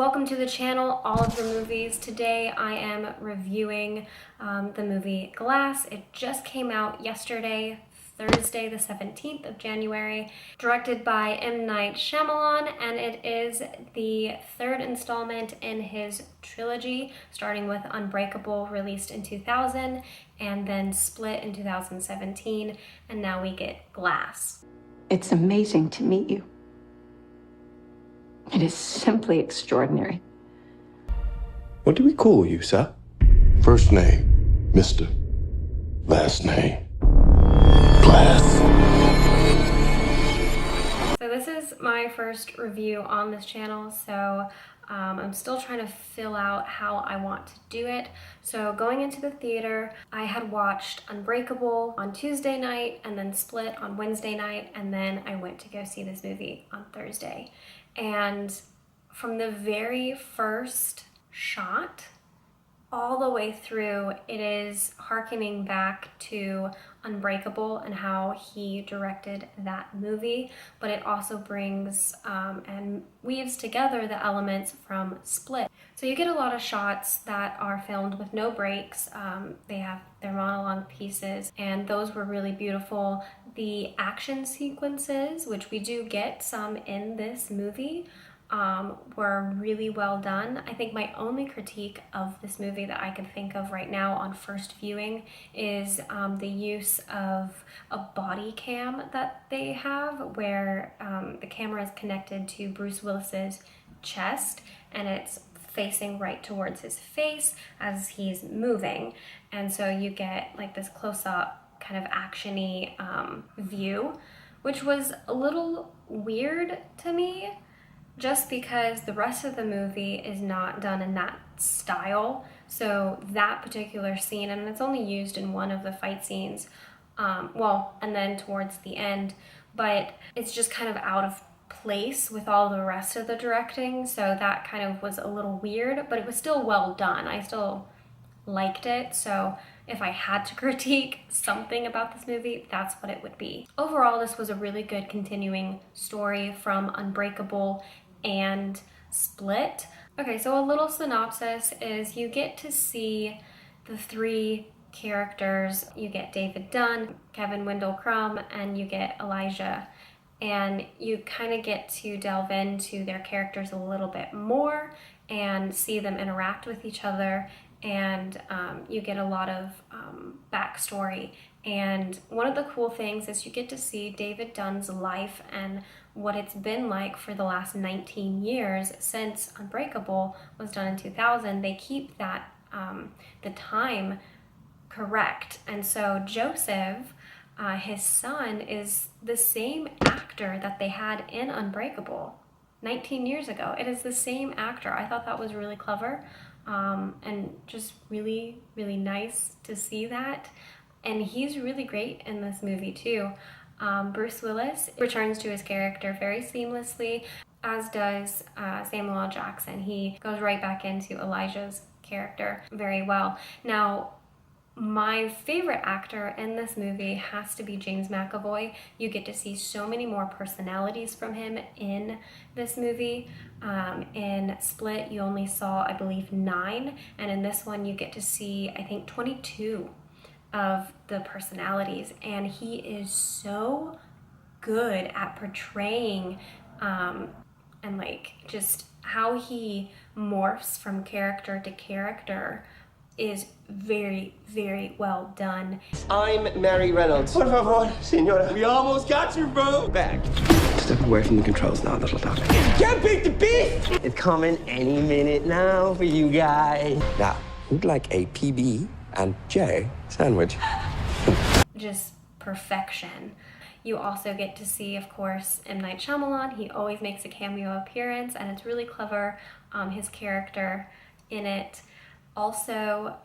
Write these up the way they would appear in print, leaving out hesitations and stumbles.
welcome to the channel, All of the Movies. Today I am reviewing the movie Glass. It just came out yesterday, Thursday the 17th of January, directed by M. Night Shyamalan, and it is the third installment in his trilogy, starting with Unbreakable, released in 2000, and then Split in 2017, and now we get Glass. It's amazing to meet you. It is simply extraordinary. What do we call you, sir? First name, Mr. Last name, Glass. So this is my first review on this channel, so I'm still trying to fill out how I want to do it. So going into the theater, I had watched Unbreakable on Tuesday night and then Split on Wednesday night, and then I went to go see this movie on Thursday. And from the very first shot all the way through, it is hearkening back to Unbreakable and how he directed that movie, but it also brings and weaves together the elements from Split. So you get a lot of shots that are filmed with no breaks. They have their monologue pieces, and those were really beautiful. The action sequences, which we do get some in this movie, were really well done. I think my only critique of this movie that I can think of right now on first viewing is the use of a body cam that they have, where the camera is connected to Bruce Willis's chest and it's facing right towards his face as he's moving, and so you get like this close-up kind of action-y view, which was a little weird to me, just because the rest of the movie is not done in that style. So that particular scene, and it's only used in one of the fight scenes, and then towards the end, but it's just kind of out of place with all the rest of the directing, so that kind of was a little weird, but it was still well done. I still liked it, so if I had to critique something about this movie, that's what it would be. Overall, this was a really good continuing story from Unbreakable and Split. Okay, so a little synopsis is you get to see the three characters. You get David Dunn, Kevin Wendell Crumb, and you get Elijah. And you kind of get to delve into their characters a little bit more and see them interact with each other, and you get a lot of backstory. And one of the cool things is you get to see David Dunn's life and what it's been like for the last 19 years since Unbreakable was done in 2000. They keep that the time correct, and so Joseph, his son, is the same actor that they had in Unbreakable 19 years ago. It is the same actor. I thought that was really clever, and just really, really nice to see that. And he's really great in this movie too. Bruce Willis returns to his character very seamlessly, as does Samuel L. Jackson. He goes right back into Elijah's character very well. Now, my favorite actor in this movie has to be James McAvoy. You get to see so many more personalities from him in this movie. In Split, you only saw, I believe, 9, and in this one you get to see, I think, 22 of the personalities, and he is so good at portraying and like just how he morphs from character to character is very, very well done. I'm Mary Reynolds. Por favor, senora. We almost got you, bro. Back. Step away from the controls now, little dog. Can't beat the beast! It's coming any minute now for you guys. Now, who'd like a PB and J sandwich? Just perfection. You also get to see, of course, M. Night Shyamalan. He always makes a cameo appearance, and it's really clever, his character in it. Also,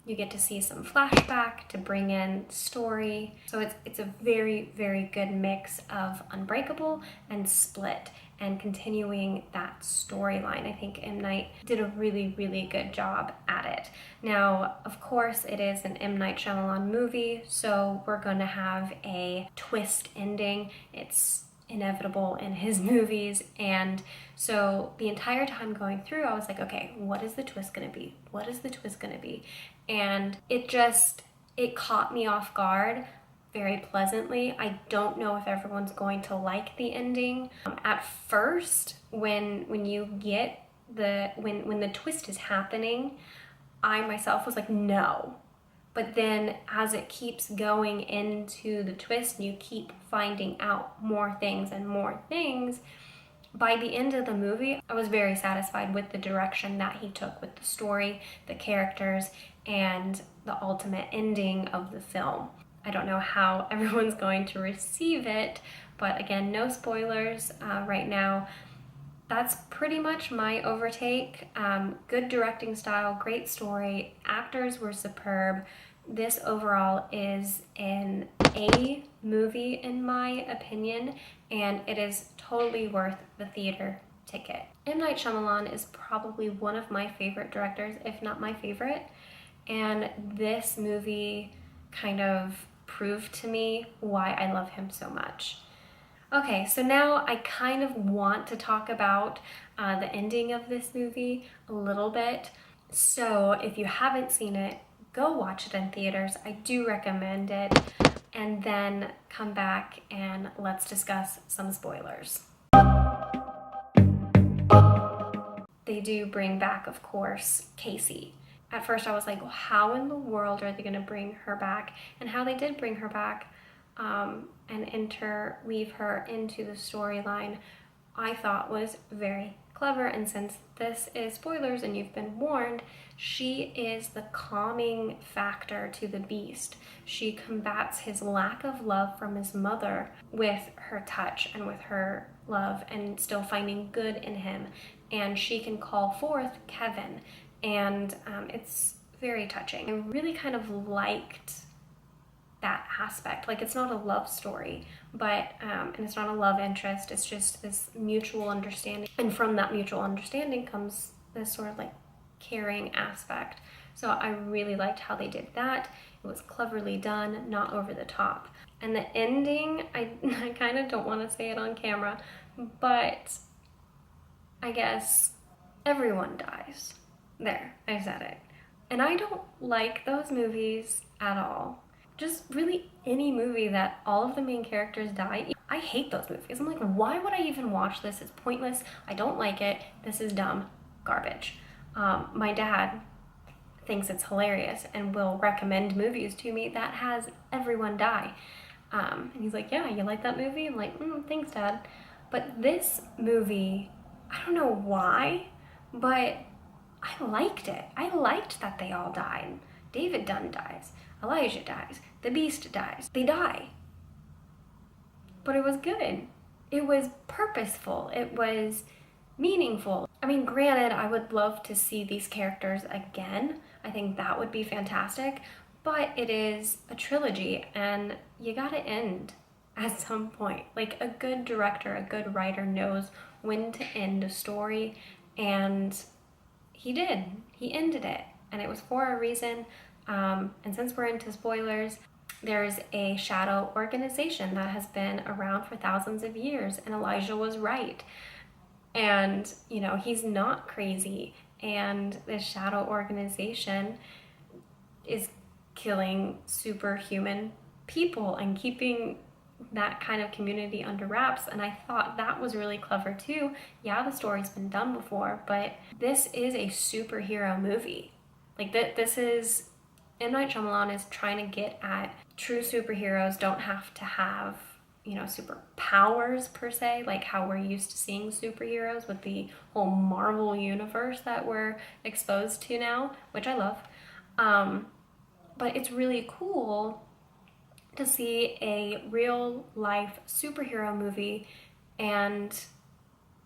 you get to see some flashback to bring in story. So it's a very, very good mix of Unbreakable and Split, and continuing that storyline. I think M. Night did a really, really good job at it. Now, of course, it is an M. Night Shyamalan movie, so we're going to have a twist ending. It's inevitable in his movies. And so the entire time going through, I was like, okay, what is the twist gonna be? What is the twist gonna be? And it caught me off guard very pleasantly. I don't know if everyone's going to like the ending. At first, when you get when the twist is happening, I myself was like, no. But then as it keeps going into the twist and you keep finding out more things and more things, by the end of the movie, I was very satisfied with the direction that he took with the story, the characters, and the ultimate ending of the film. I don't know how everyone's going to receive it, but again, no spoilers right now. That's pretty much my overtake. Good directing style, great story, actors were superb. This overall is an A movie in my opinion, and it is totally worth the theater ticket. M. Night Shyamalan is probably one of my favorite directors, if not my favorite, and this movie kind of proved to me why I love him so much. Okay, so now I kind of want to talk about the ending of this movie a little bit. So if you haven't seen it, go watch it in theaters. I do recommend it. And then come back and let's discuss some spoilers. They do bring back, of course, Casey. At first I was like, well, how in the world are they gonna bring her back? And how they did bring her back and interweave her into the storyline, I thought was very clever. And since this is spoilers and you've been warned, she is the calming factor to the beast. She combats his lack of love from his mother with her touch and with her love and still finding good in him. And she can call forth Kevin, and it's very touching. I really kind of liked that aspect. Like, it's not a love story, but and it's not a love interest, it's just this mutual understanding, and from that mutual understanding comes this sort of like caring aspect. So I really liked how they did that. It was cleverly done, not over the top. And the ending, I kind of don't want to say it on camera, but I guess everyone dies. There, I said it. And I don't like those movies at all. Just really any movie that all of the main characters die, I hate those movies. I'm like, why would I even watch this? It's pointless. I don't like it. This is dumb garbage. My dad thinks it's hilarious and will recommend movies to me that has everyone die. And he's like, yeah, you like that movie? I'm like, thanks, Dad. But this movie, I don't know why, but I liked it. I liked that they all died. David Dunn dies. Elijah dies. The Beast dies. They die. But it was good. It was purposeful. It was meaningful. I mean, granted, I would love to see these characters again. I think that would be fantastic. But it is a trilogy, and you gotta end at some point. Like, a good director, a good writer knows when to end a story, and he did. He ended it, and it was for a reason. And since we're into spoilers, there's a shadow organization that has been around for thousands of years, and Elijah was right. And, you know, he's not crazy, and this shadow organization is killing superhuman people and keeping that kind of community under wraps. And I thought that was really clever too. Yeah, the story's been done before, but this is a superhero movie. Like, this is, M. Night Shyamalan is trying to get at true superheroes don't have to have, you know, superpowers per se, like how we're used to seeing superheroes with the whole Marvel universe that we're exposed to now, which I love. But it's really cool to see a real life superhero movie and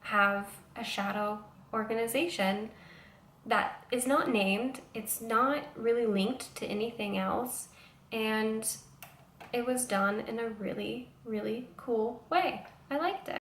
have a shadow organization that is not named, it's not really linked to anything else, and it was done in a really, really cool way. I liked it.